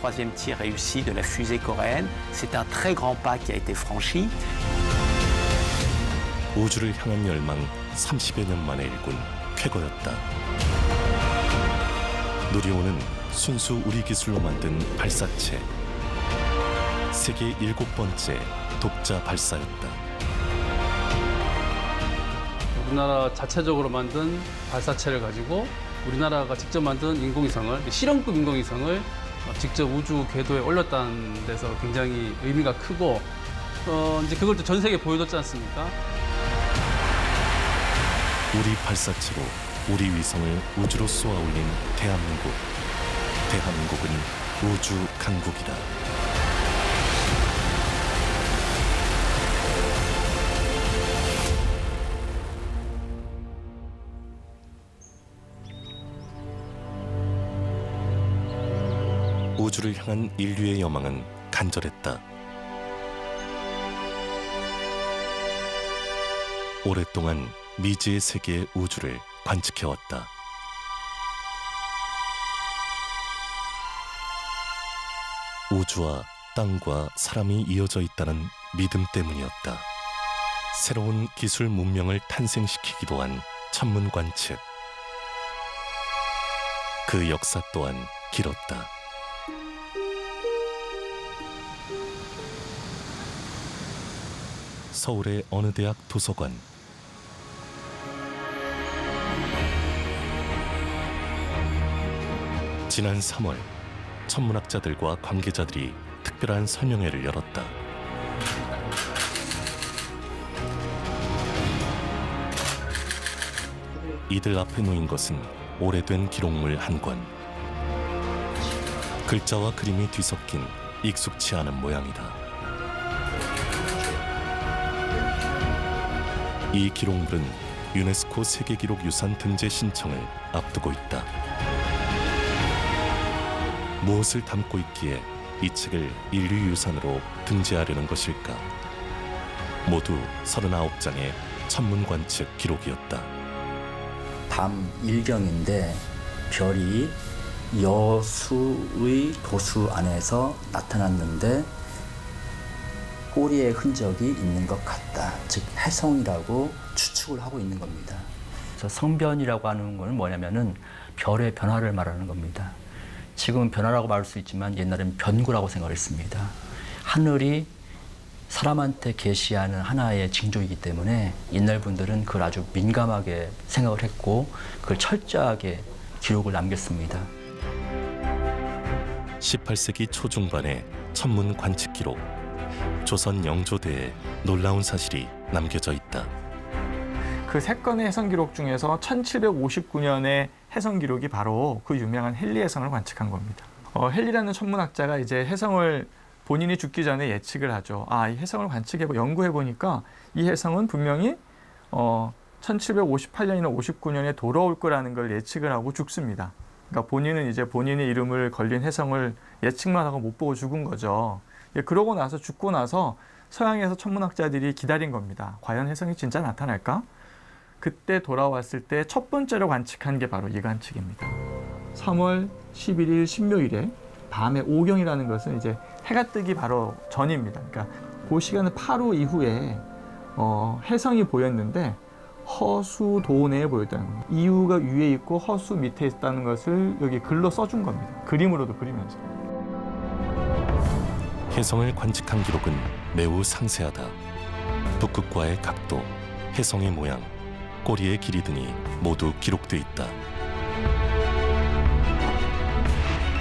troisième tir réussi de la fusée coréenne. C'est un très grand pas qui a été franchi. 우주를 향한 열망 30여 년 만에 일군 쾌거였다. 누리호는 순수 우리 기술로 만든 발사체. 세계 7번째 독자 발사였다. 우리나라 자체적으로 만든 발사체를 가지고 우리나라가 직접 만든 인공위성을, 실험급 인공위성을 직접 우주 궤도에 올렸다는 데서 굉장히 의미가 크고 이제 그걸 또 전 세계에 보여줬지 않습니까? 우리 발사체로 우리 위성을 우주로 쏘아 올린 대한민국. 대한민국은 우주 강국이다. 우주를 향한 인류의 여망은 간절했다. 오랫동안 미지의 세계의 우주를 관측해왔다. 우주와 땅과 사람이 이어져 있다는 믿음 때문이었다. 새로운 기술 문명을 탄생시키기도 한 천문 관측. 그 역사 또한 길었다. 서울의 어느 대학 도서관. 지난 3월 천문학자들과 관계자들이 특별한 설명회를 열었다. 이들 앞에 놓인 것은 오래된 기록물 한 권. 글자와 그림이 뒤섞인 익숙치 않은 모양이다. 이 기록물은 유네스코 세계기록유산 등재 신청을 앞두고 있다. 무엇을 담고 있기에 이 책을 인류유산으로 등재하려는 것일까? 모두 39장의 천문관측 기록이었다. 밤 일경인데 별이 여수의 도수 안에서 나타났는데 꼬리의 흔적이 있는 것 같다. 즉 해성이라고 추측을 하고 있는 겁니다. 그래서 성변이라고 하는 건 뭐냐면은 별의 변화를 말하는 겁니다. 지금은 변화라고 말할 수 있지만 옛날엔 변구라고 생각을 했습니다. 하늘이 사람한테 계시하는 하나의 징조이기 때문에 옛날 분들은 그걸 아주 민감하게 생각을 했고 그걸 철저하게 기록을 남겼습니다. 18세기 초중반의 천문 관측 기록. 조선 영조대에 놀라운 사실이 남겨져 있다. 그 세 건의 해성 기록 중에서 1759년의 해성 기록이 바로 그 유명한 헨리 해성을 관측한 겁니다. 헨리라는 천문학자가 이제 해성을 본인이 죽기 전에 예측을 하죠. 이 해성을 연구해 보니까 이 해성은 분명히 1758년이나 59년에 돌아올 거라는 걸 예측을 하고 죽습니다. 그러니까 본인은 이제 본인의 이름을 걸린 해성을 예측만 하고 못 보고 죽은 거죠. 그러고 나서 죽고 나서 서양에서 천문학자들이 기다린 겁니다. 과연 해성이 진짜 나타날까? 그때 돌아왔을 때 첫 번째로 관측한 게 바로 이 관측입니다. 3월 11일 신묘일에 밤에 오경이라는 것은 이제 해가 뜨기 바로 전입니다. 그러니까 그 시간은 8호 이후에 해성이 보였는데 허수 도내에 보였다는 겁니다. 이유가 위에 있고 허수 밑에 있다는 것을 여기 글로 써준 겁니다. 그림으로도 그리면서. 해성을 관측한 기록은 매우 상세하다. 북극과의 각도, 해성의 모양, 꼬리의 길이 등이 모두 기록돼 있다.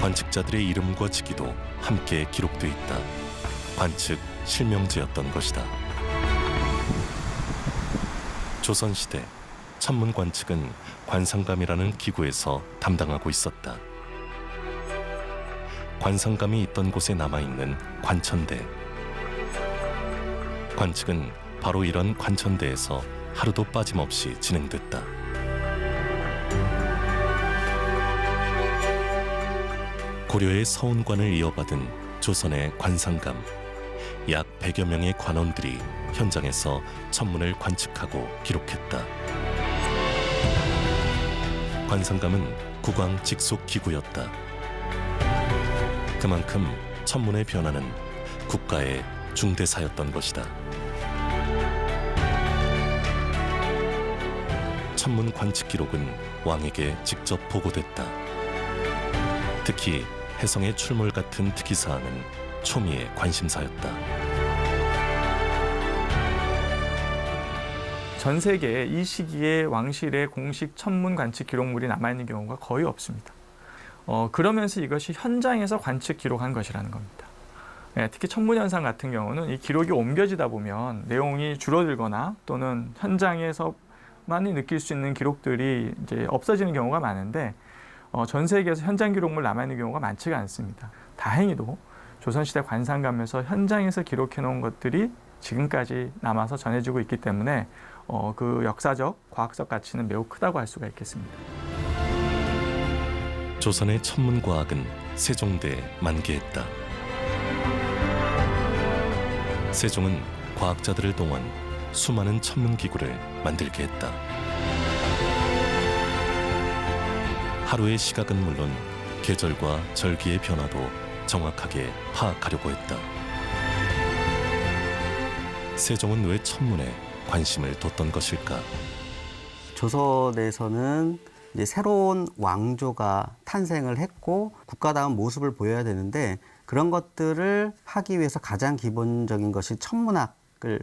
관측자들의 이름과 직위도 함께 기록돼 있다. 관측 실명제였던 것이다. 조선시대 천문 관측은 관상감이라는 기구에서 담당하고 있었다. 관상감이 있던 곳에 남아있는 관천대. 관측은 바로 이런 관천대에서 하루도 빠짐없이 진행됐다. 고려의 서운관을 이어받은 조선의 관상감. 약 100여 명의 관원들이 현장에서 천문을 관측하고 기록했다. 관상감은 국왕 직속 기구였다. 그만큼 천문의 변화는 국가의 중대사였던 것이다. 천문 관측 기록은 왕에게 직접 보고됐다. 특히 혜성의 출몰 같은 특이사항은 초미의 관심사였다. 전 세계에 이 시기에 왕실의 공식 천문 관측 기록물이 남아있는 경우가 거의 없습니다. 그러면서 이것이 현장에서 관측 기록한 것이라는 겁니다. 특히 천문현상 같은 경우는 이 기록이 옮겨지다 보면 내용이 줄어들거나 또는 현장에서만이 느낄 수 있는 기록들이 이제 없어지는 경우가 많은데 전 세계에서 현장 기록물 남아있는 경우가 많지가 않습니다. 다행히도 조선시대 관상감에서 현장에서 기록해 놓은 것들이 지금까지 남아서 전해지고 있기 때문에 그 역사적, 과학적 가치는 매우 크다고 할 수가 있겠습니다. 조선의 천문과학은 세종대에 만개했다. 세종은 과학자들을 동원 수많은 천문기구를 만들게 했다. 하루의 시각은 물론 계절과 절기의 변화도 정확하게 파악하려고 했다. 세종은 왜 천문에 관심을 뒀던 것일까? 조선에서는 이제 새로운 왕조가 탄생을 했고 국가다운 모습을 보여야 되는데 그런 것들을 하기 위해서 가장 기본적인 것이 천문학을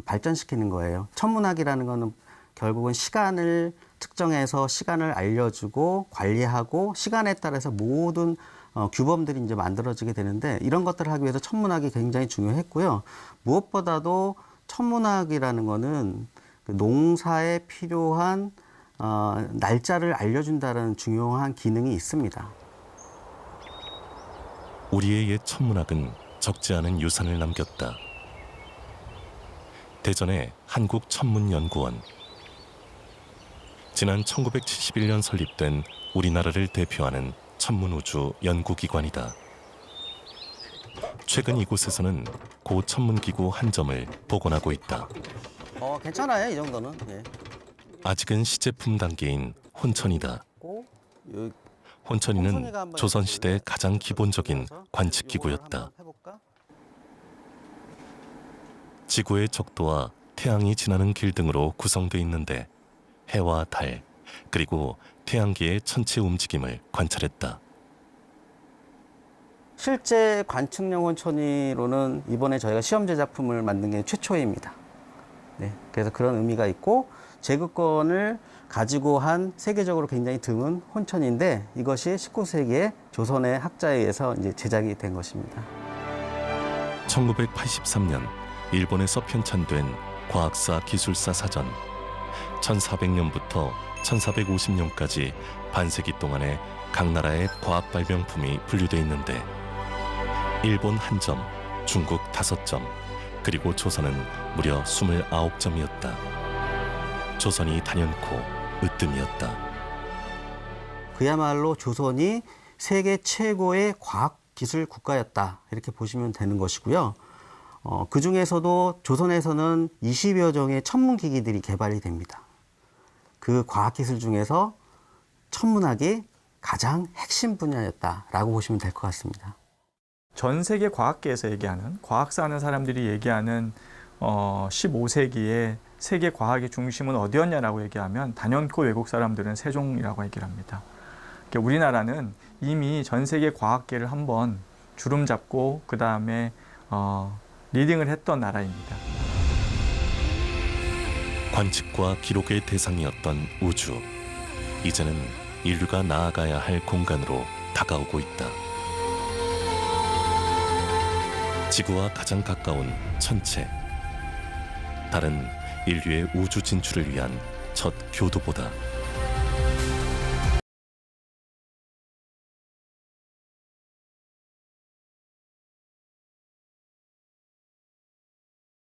발전시키는 거예요. 천문학이라는 거는 결국은 시간을 측정해서 시간을 알려주고 관리하고 시간에 따라서 모든 규범들이 이제 만들어지게 되는데 이런 것들을 하기 위해서 천문학이 굉장히 중요했고요. 무엇보다도 천문학이라는 거는 농사에 필요한 날짜를 알려준다는 중요한 기능이 있습니다. 우리의 옛 천문학은 적지 않은 유산을 남겼다. 대전의 한국천문연구원. 지난 1971년 설립된 우리나라를 대표하는 천문우주 연구기관이다. 최근 이곳에서는 고 천문기구 한 점을 복원하고 있다. 괜찮아요, 이 정도는. 예. 아직은 시제품 단계인 혼천이다. 혼천이는 조선시대 가장 기본적인 관측기구였다. 지구의 적도와 태양이 지나는 길 등으로 구성되어 있는데 해와 달, 그리고 태양계의 천체 움직임을 관찰했다. 실제 관측용 혼천이로는 이번에 저희가 시험 제작품을 만든 게 최초입니다. 네, 그래서 그런 의미가 있고 제국권을 가지고 한 세계적으로 굉장히 드문 혼천인데 이것이 19세기에 조선의 학자에 의해서 이제 제작이 된 것입니다. 1983년 일본에서 편찬된 과학사 기술사 사전. 1400년부터 1450년까지 반세기 동안에 각 나라의 과학 발명품이 분류돼 있는데 일본 1점, 중국 5점, 그리고 조선은 무려 29점이었다. 조선이 단연코 으뜸이었다. 그야말로 조선이 세계 최고의 과학기술 국가였다. 이렇게 보시면 되는 것이고요. 그 중에서도 조선에서는 20여 종의 천문기기들이 개발이 됩니다. 그 과학기술 중에서 천문학이 가장 핵심 분야였다라고 보시면 될 것 같습니다. 전 세계 과학계에서 얘기하는, 과학사 하는 사람들이 얘기하는 15세기에 세계 과학의 중심은 어디였냐라고 얘기하면 단연코 외국 사람들은 세종이라고 얘기를 합니다. 그러니까 우리나라는 이미 전 세계 과학계를 한번 주름 잡고 그 다음에 리딩을 했던 나라입니다. 관측과 기록의 대상이었던 우주. 이제는 인류가 나아가야 할 공간으로 다가오고 있다. 지구와 가장 가까운 천체. 달은 인류의 우주 진출을 위한 첫 교두보다.